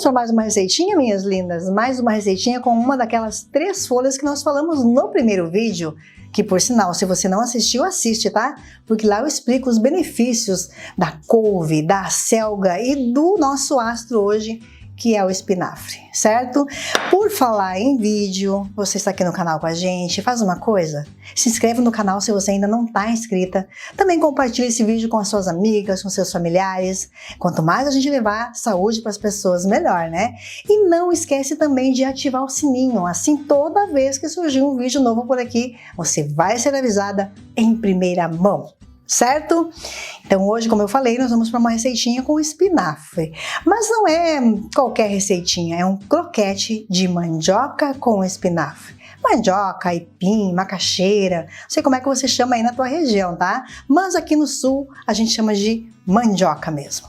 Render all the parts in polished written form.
para mais uma receitinha, minhas lindas? Mais uma receitinha com uma daquelas 3 folhas que nós falamos no primeiro vídeo, que por sinal, se você não assistiu, assiste, tá? Porque lá eu explico os benefícios da couve, da acelga e do nosso astro hoje, que é o espinafre, certo? Por falar em vídeo, você está aqui no canal com a gente, faz uma coisa, se inscreve no canal se você ainda não está inscrita, também compartilha esse vídeo com as suas amigas, com seus familiares, quanto mais a gente levar saúde para as pessoas, melhor, né? E não esquece também de ativar o sininho, assim toda vez que surgir um vídeo novo por aqui, você vai ser avisada em primeira mão. Certo? Então hoje, como eu falei, nós vamos para uma receitinha com espinafre. Mas não é qualquer receitinha, é um croquete de mandioca com espinafre. Mandioca, aipim, macaxeira, não sei como é que você chama aí na tua região, tá? Mas aqui no sul a gente chama de mandioca mesmo.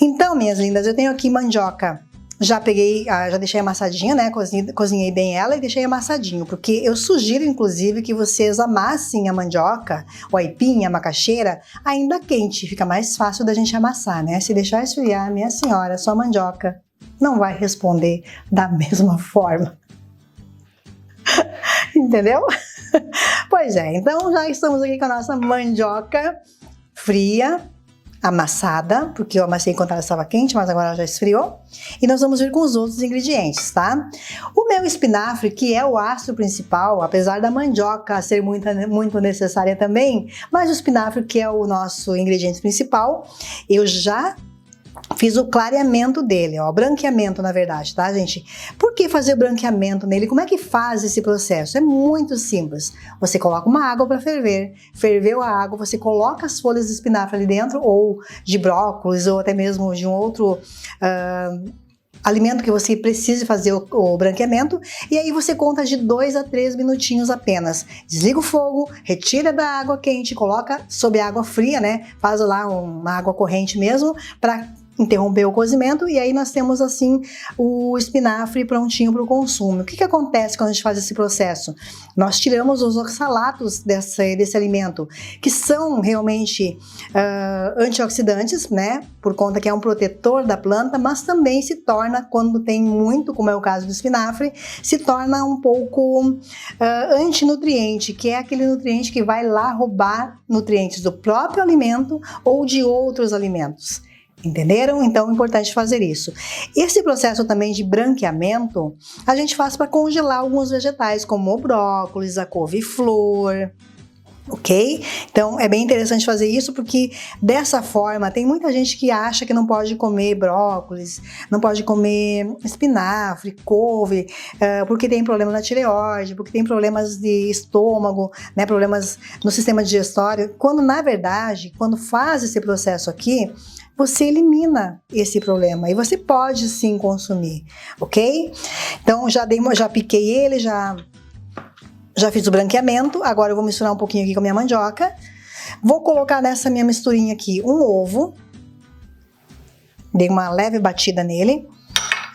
Então, minhas lindas, eu tenho aqui mandioca. Já peguei, já deixei amassadinha, né? Cozinhei bem ela e deixei amassadinho, porque eu sugiro, inclusive, que vocês amassem a mandioca, o aipim, a macaxeira, ainda quente. Fica mais fácil da gente amassar, né? Se deixar esfriar, minha senhora, sua mandioca não vai responder da mesma forma. Entendeu? Pois é, então já estamos aqui com a nossa mandioca fria, amassada, porque eu amassei enquanto ela estava quente, mas agora ela já esfriou. E nós vamos vir com os outros ingredientes, tá? O meu espinafre, que é o astro principal, apesar da mandioca ser muito necessária também, mas o espinafre, que é o nosso ingrediente principal, eu já fiz o clareamento dele, ó, branqueamento na verdade, tá, gente? Por que fazer branqueamento nele? Como é que faz esse processo? É muito simples. Você coloca uma água para ferver, ferveu a água, você coloca as folhas de espinafre ali dentro, ou de brócolis, ou até mesmo de um outro alimento que você precise fazer o branqueamento, e aí você conta de 2 a 3 minutinhos apenas. Desliga o fogo, retira da água quente, coloca sob água fria, né? Faz lá uma água corrente mesmo, para interromper o cozimento, e aí nós temos assim o espinafre prontinho para o consumo. O que acontece quando a gente faz esse processo? Nós tiramos os oxalatos desse alimento, que são realmente antioxidantes, né? Por conta que é um protetor da planta, mas também se torna, quando tem muito, como é o caso do espinafre, se torna um pouco antinutriente, que é aquele nutriente que vai lá roubar nutrientes do próprio alimento ou de outros alimentos. Entenderam? Então é importante fazer isso. Esse processo também de branqueamento a gente faz para congelar alguns vegetais, como o brócolis, a couve-flor, ok? Então é bem interessante fazer isso, porque dessa forma tem muita gente que acha que não pode comer brócolis, não pode comer espinafre, couve, porque tem problema na tireoide, porque tem problemas de estômago, né, problemas no sistema digestório, quando na verdade, quando faz esse processo aqui, você elimina esse problema e você pode sim consumir, ok? Então já piquei ele, já fiz o branqueamento, agora eu vou misturar um pouquinho aqui com a minha mandioca. Vou colocar nessa minha misturinha aqui um ovo, dei uma leve batida nele.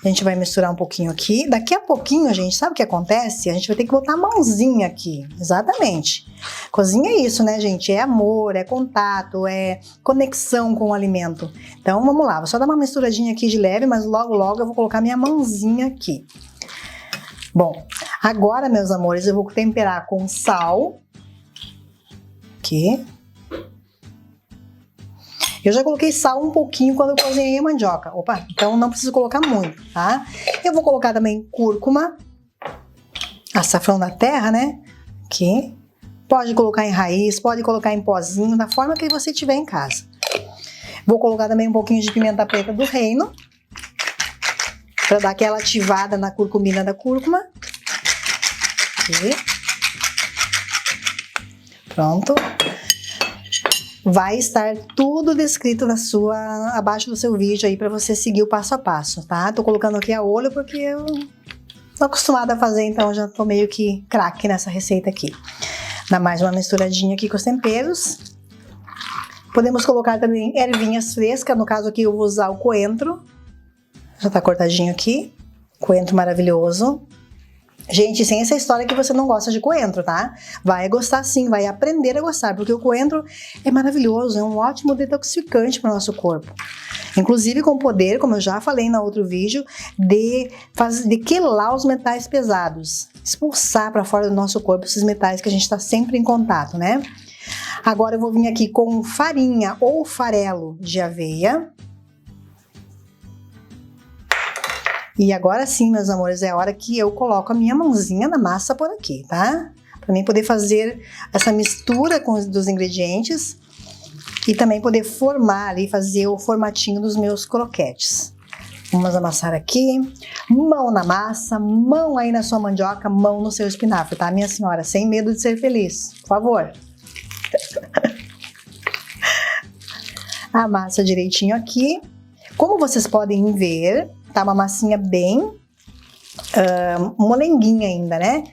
A gente vai misturar um pouquinho aqui. Daqui a pouquinho, gente, sabe o que acontece? A gente vai ter que botar a mãozinha aqui. Exatamente. Cozinha é isso, né, gente? É amor, é contato, é conexão com o alimento. Então, vamos lá. Vou só dar uma misturadinha aqui de leve, mas logo, logo eu vou colocar minha mãozinha aqui. Bom, agora, meus amores, eu vou temperar com sal. Aqui. Eu já coloquei sal um pouquinho quando eu cozinhei a mandioca. Opa, então não preciso colocar muito, tá? Eu vou colocar também cúrcuma, açafrão da terra, né? Aqui. Pode colocar em raiz, pode colocar em pozinho, da forma que você tiver em casa. Vou colocar também um pouquinho de pimenta preta do reino, para dar aquela ativada na curcumina da cúrcuma. Aqui. Pronto. Vai estar tudo descrito abaixo do seu vídeo aí para você seguir o passo a passo, tá? Tô colocando aqui a olho porque eu tô acostumada a fazer, então já tô meio que craque nessa receita aqui. Dá mais uma misturadinha aqui com os temperos. Podemos colocar também ervinhas frescas, no caso aqui eu vou usar o coentro. Já tá cortadinho aqui, coentro maravilhoso. Gente, sem essa história que você não gosta de coentro, tá? Vai gostar sim, vai aprender a gostar, porque o coentro é maravilhoso, é um ótimo detoxificante para o nosso corpo. Inclusive com o poder, como eu já falei no outro vídeo, de quelar os metais pesados, expulsar para fora do nosso corpo esses metais que a gente está sempre em contato, né? Agora eu vou vir aqui com farinha ou farelo de aveia. E agora sim, meus amores, é a hora que eu coloco a minha mãozinha na massa por aqui, tá? Para mim poder fazer essa mistura dos ingredientes e também poder formar ali, fazer o formatinho dos meus croquetes. Vamos amassar aqui, mão na massa, mão aí na sua mandioca, mão no seu espinafre, tá, minha senhora? Sem medo de ser feliz, por favor. Amassa direitinho aqui. Como vocês podem ver, tá uma massinha bem molenguinha ainda, né?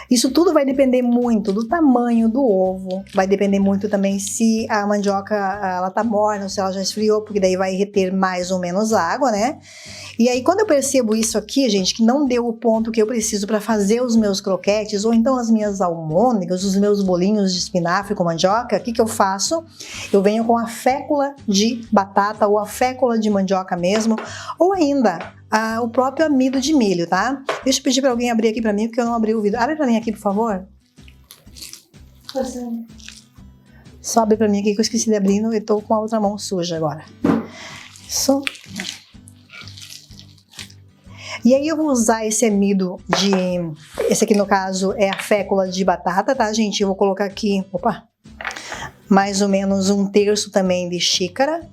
Isso tudo vai depender muito do tamanho do ovo, vai depender muito também se a mandioca ela tá morna ou se ela já esfriou, porque daí vai reter mais ou menos água, né? E aí quando eu percebo isso aqui, gente, que não deu o ponto que eu preciso para fazer os meus croquetes, ou então as minhas almôndegas, os meus bolinhos de espinafre com mandioca, o que que eu faço? Eu venho com a fécula de batata ou a fécula de mandioca mesmo, ou ainda o próprio amido de milho, tá? Deixa eu pedir para alguém abrir aqui para mim, porque eu não abri o vidro. Abre para mim aqui, por favor. Só abre para mim aqui que eu esqueci de abrir e tô com a outra mão suja agora. Isso. E aí eu vou usar esse amido esse aqui no caso é a fécula de batata, tá, gente? Eu vou colocar aqui, mais ou menos 1/3 também de xícara.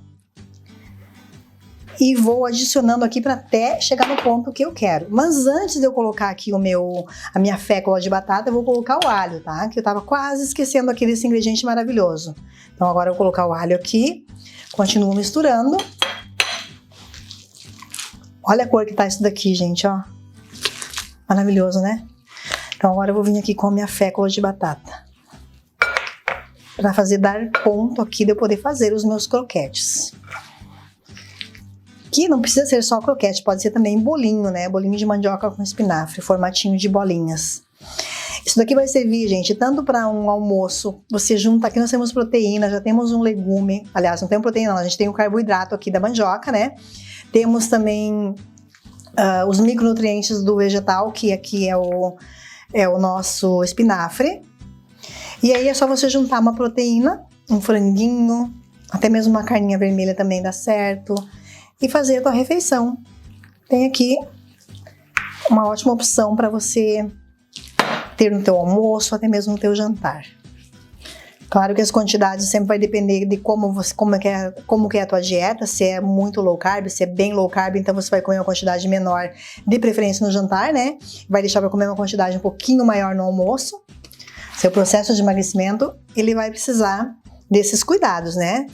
E vou adicionando aqui para até chegar no ponto que eu quero. Mas antes de eu colocar aqui a minha fécula de batata, eu vou colocar o alho, tá? Que eu tava quase esquecendo aqui desse ingrediente maravilhoso. Então agora eu vou colocar o alho aqui, continuo misturando. Olha a cor que tá isso daqui, gente, ó. Maravilhoso, né? Então agora eu vou vir aqui com a minha fécula de batata. Para dar ponto aqui de eu poder fazer os meus croquetes. Que não precisa ser só croquete, pode ser também bolinho, né? Bolinho de mandioca com espinafre, formatinho de bolinhas. Isso daqui vai servir, gente, tanto para um almoço, você junta, aqui nós temos proteína, já temos um legume, aliás, não tem proteína não, a gente tem o carboidrato aqui da mandioca, né? Temos também os micronutrientes do vegetal, que aqui é o nosso espinafre. E aí é só você juntar uma proteína, um franguinho, até mesmo uma carninha vermelha também dá certo. E fazer a tua refeição. Tem aqui uma ótima opção para você ter no teu almoço, até mesmo no teu jantar. Claro que as quantidades sempre vai depender de como que é a tua dieta, se é muito low carb, se é bem low carb, então você vai comer uma quantidade menor, de preferência no jantar, né? Vai deixar para comer uma quantidade um pouquinho maior no almoço. Seu processo de emagrecimento, ele vai precisar desses cuidados, né?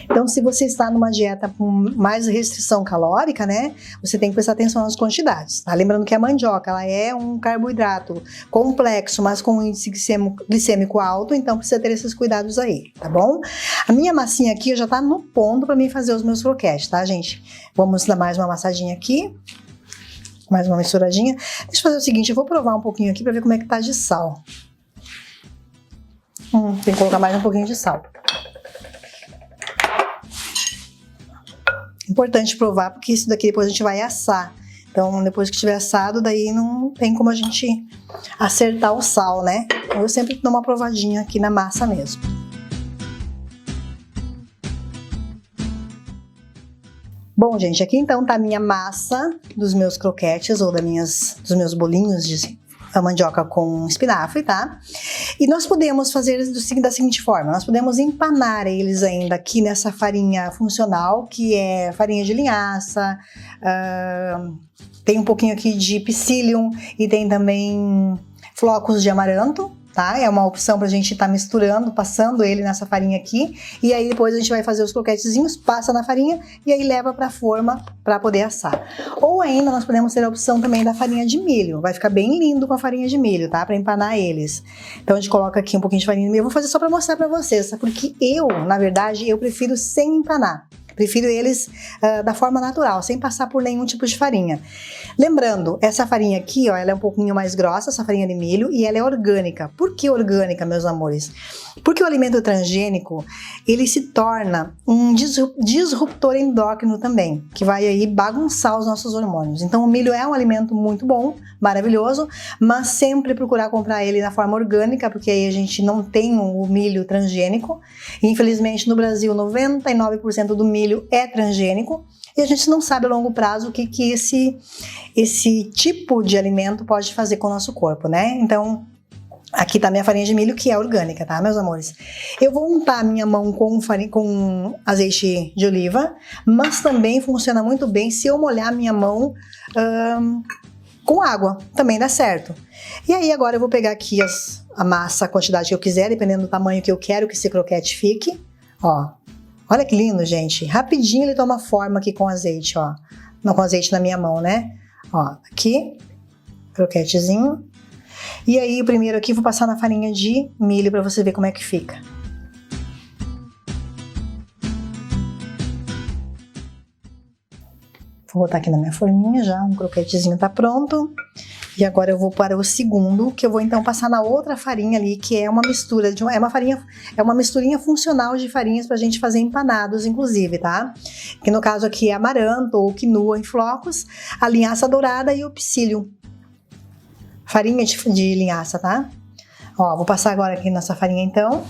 Então, se você está numa dieta com mais restrição calórica, né, você tem que prestar atenção nas quantidades, tá? Lembrando que a mandioca, ela é um carboidrato complexo, mas com índice glicêmico alto, então precisa ter esses cuidados aí, tá bom? A minha massinha aqui já tá no ponto para mim fazer os meus croquetes, tá, gente? Vamos dar mais uma amassadinha aqui, mais uma misturadinha. Deixa eu fazer o seguinte, eu vou provar um pouquinho aqui para ver como é que tá de sal. Tem que colocar mais um pouquinho de sal. Importante provar, porque isso daqui depois a gente vai assar. Então, depois que estiver assado, daí não tem como a gente acertar o sal, né? Então, eu sempre dou uma provadinha aqui na massa mesmo. Bom, gente, aqui então tá a minha massa dos meus croquetes ou dos meus bolinhos de mandioca com espinafre, tá? E nós podemos fazer da seguinte forma, nós podemos empanar eles ainda aqui nessa farinha funcional, que é farinha de linhaça, tem um pouquinho aqui de psyllium e tem também flocos de amaranto, tá? É uma opção pra gente estar misturando, passando ele nessa farinha aqui, e aí depois a gente vai fazer os croquetezinhos, passa na farinha e aí leva pra forma pra poder assar. Ou ainda nós podemos ter a opção também da farinha de milho, vai ficar bem lindo com a farinha de milho, tá? Pra empanar eles. Então a gente coloca aqui um pouquinho de farinha de milho, eu vou fazer só pra mostrar pra vocês, tá? Porque eu, na verdade, eu prefiro sem empanar. Prefiro eles da forma natural, sem passar por nenhum tipo de farinha. Lembrando, essa farinha aqui, ó, ela é um pouquinho mais grossa, essa farinha de milho, e ela é orgânica. Por que orgânica, meus amores? Porque o alimento transgênico, ele se torna um disruptor endócrino também, que vai aí bagunçar os nossos hormônios. Então o milho é um alimento muito bom, maravilhoso, mas sempre procurar comprar ele na forma orgânica, porque aí a gente não tem o milho transgênico. E, infelizmente no Brasil 99% do milho é transgênico, e a gente não sabe a longo prazo o que esse tipo de alimento pode fazer com o nosso corpo, né? Então aqui tá minha farinha de milho, que é orgânica, tá, meus amores? Eu vou untar minha mão com azeite de oliva, mas também funciona muito bem se eu molhar minha mão com água, também dá certo. E aí agora eu vou pegar aqui a massa, a quantidade que eu quiser, dependendo do tamanho que eu quero que esse croquete fique, ó. Olha que lindo, gente. Rapidinho ele toma forma aqui com azeite, ó. Não com azeite na minha mão, né? Ó, aqui, croquetezinho. E aí, primeiro aqui, vou passar na farinha de milho pra você ver como é que fica. Vou botar aqui na minha forminha já, um croquetezinho tá pronto. E agora eu vou para o segundo, que eu vou então passar na outra farinha ali, que é uma mistura de é uma misturinha funcional de farinhas pra gente fazer empanados, inclusive, tá? Que no caso aqui é amaranto ou quinoa em flocos, a linhaça dourada e o psyllium. Farinha de linhaça, tá? Ó, vou passar agora aqui nessa farinha então.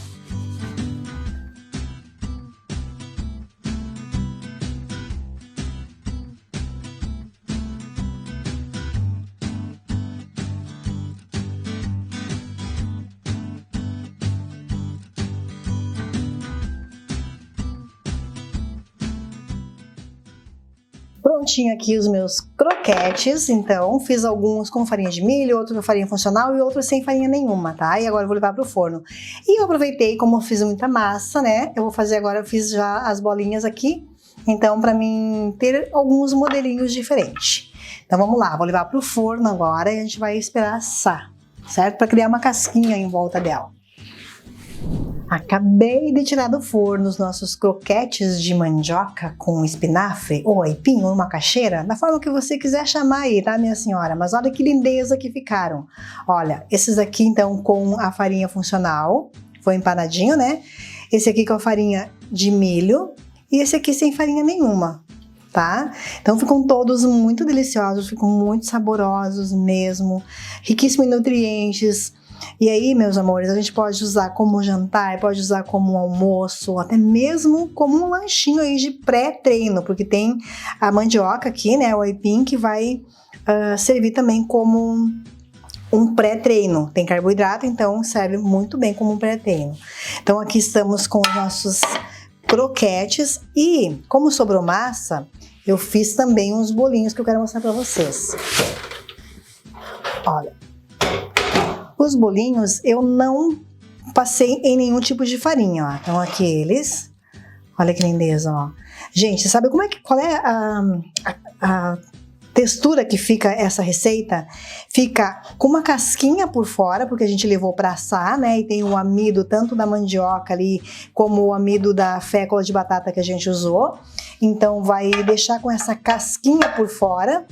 Prontinho aqui os meus croquetes, então fiz alguns com farinha de milho, outros com farinha funcional e outros sem farinha nenhuma, tá? E agora eu vou levar pro forno. E eu aproveitei, como eu fiz muita massa, né? Eu vou fazer agora, eu fiz já as bolinhas aqui, então pra mim ter alguns modelinhos diferentes. Então vamos lá, vou levar pro forno agora e a gente vai esperar assar, certo? Pra criar uma casquinha em volta dela. Acabei de tirar do forno os nossos croquetes de mandioca com espinafre, ou aipim, ou macaxeira, da forma que você quiser chamar aí, tá, minha senhora? Mas olha que lindeza que ficaram. Olha, esses aqui então com a farinha funcional, foi empanadinho, né? Esse aqui com a farinha de milho e esse aqui sem farinha nenhuma, tá? Então ficam todos muito deliciosos, ficam muito saborosos mesmo, riquíssimos em nutrientes. E aí, meus amores, a gente pode usar como jantar, pode usar como almoço, até mesmo como um lanchinho aí de pré-treino, porque tem a mandioca aqui, né, o aipim, que vai servir também como um pré-treino. Tem carboidrato, então serve muito bem como um pré-treino. Então aqui estamos com os nossos croquetes e, como sobrou massa, eu fiz também uns bolinhos que eu quero mostrar para vocês. Olha. Os bolinhos eu não passei em nenhum tipo de farinha, ó. Então aqui eles, olha que lindeza, ó. Gente, sabe qual é a textura que fica essa receita? Fica com uma casquinha por fora, porque a gente levou para assar, né? E tem o amido tanto da mandioca ali, como o amido da fécula de batata que a gente usou. Então vai deixar com essa casquinha por fora,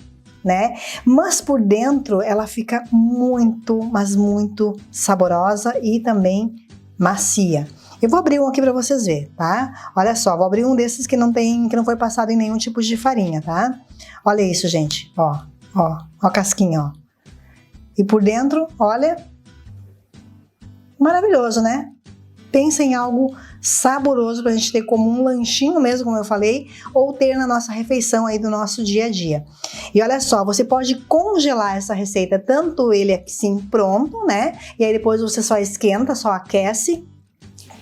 né? Mas por dentro ela fica muito, mas muito saborosa e também macia. Eu vou abrir um aqui para vocês verem, tá? Olha só, vou abrir um desses que não foi passado em nenhum tipo de farinha, tá? Olha isso, gente, ó a casquinha, ó. E por dentro, olha, maravilhoso, né? Pensa em algo saboroso pra gente ter como um lanchinho mesmo, como eu falei, ou ter na nossa refeição aí do nosso dia a dia. E olha só, você pode congelar essa receita, tanto ele assim pronto, né? E aí depois você só esquenta, só aquece,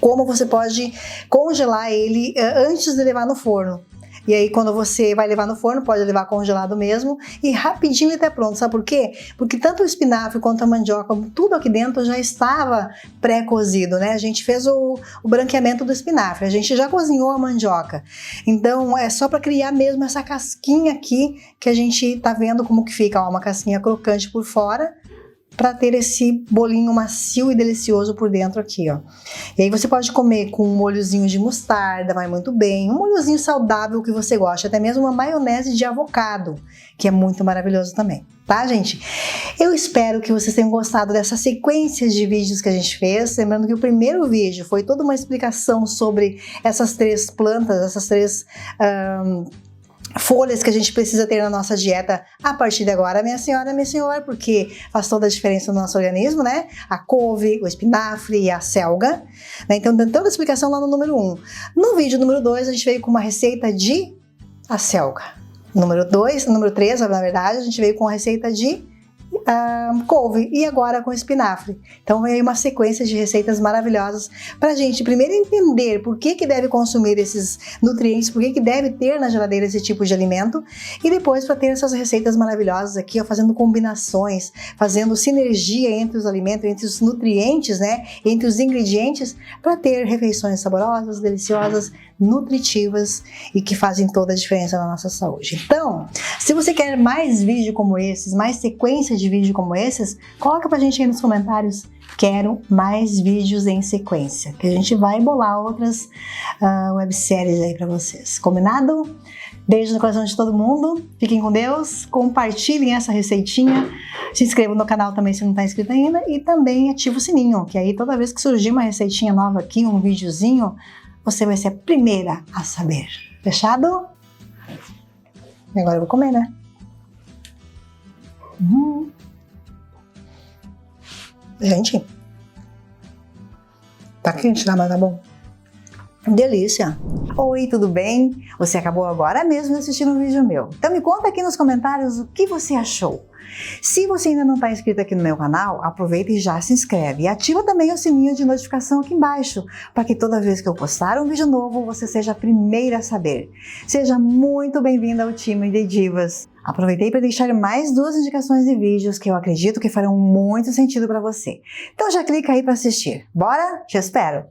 como você pode congelar ele antes de levar no forno. E aí quando você vai levar no forno, pode levar congelado mesmo e rapidinho ele tá pronto. Sabe por quê? Porque tanto o espinafre quanto a mandioca, tudo aqui dentro já estava pré-cozido, né? A gente fez o branqueamento do espinafre, a gente já cozinhou a mandioca. Então é só para criar mesmo essa casquinha aqui que a gente tá vendo como que fica, ó, uma casquinha crocante por fora para ter esse bolinho macio e delicioso por dentro aqui, ó. E aí você pode comer com um molhozinho de mostarda, vai muito bem, um molhozinho saudável que você gosta, até mesmo uma maionese de avocado, que é muito maravilhoso também, tá, gente? Eu espero que vocês tenham gostado dessa sequência de vídeos que a gente fez, lembrando que o primeiro vídeo foi toda uma explicação sobre essas 3 plantas, essas 3 folhas que a gente precisa ter na nossa dieta a partir de agora, minha senhora, minha senhora, porque faz toda a diferença no nosso organismo, né? A couve, o espinafre e a selga, né? Então, tem toda a explicação lá no número 1. No vídeo número 2, a gente veio com uma receita de acelga. Número 3, na verdade, a gente veio com a receita de couve e agora com espinafre. Então veio uma sequência de receitas maravilhosas para a gente primeiro entender por que deve consumir esses nutrientes, por que deve ter na geladeira esse tipo de alimento, e depois para ter essas receitas maravilhosas aqui, ó, fazendo combinações, fazendo sinergia entre os alimentos, entre os nutrientes, né, entre os ingredientes, para ter refeições saborosas, deliciosas, nutritivas e que fazem toda a diferença na nossa saúde. Então, se você quer mais vídeos como esses, mais sequências de vídeo como esses, coloca pra gente aí nos comentários: quero mais vídeos em sequência, que a gente vai bolar outras webséries aí pra vocês. Combinado? Beijo no coração de todo mundo, fiquem com Deus, compartilhem essa receitinha, se inscrevam no canal também se não está inscrito ainda, e também ativa o sininho, que aí toda vez que surgir uma receitinha nova aqui, um videozinho, você vai ser a primeira a saber. Fechado? Agora eu vou comer, né? Gente, tá quente, tá? Mas tá bom. Delícia! Oi, tudo bem? Você acabou agora mesmo de assistir um vídeo meu. Então me conta aqui nos comentários o que você achou. Se você ainda não está inscrito aqui no meu canal, aproveita e já se inscreve. E ativa também o sininho de notificação aqui embaixo, para que toda vez que eu postar um vídeo novo, você seja a primeira a saber. Seja muito bem-vinda ao time de Divas. Aproveitei para deixar mais 2 indicações de vídeos que eu acredito que farão muito sentido para você. Então já clica aí para assistir. Bora? Te espero!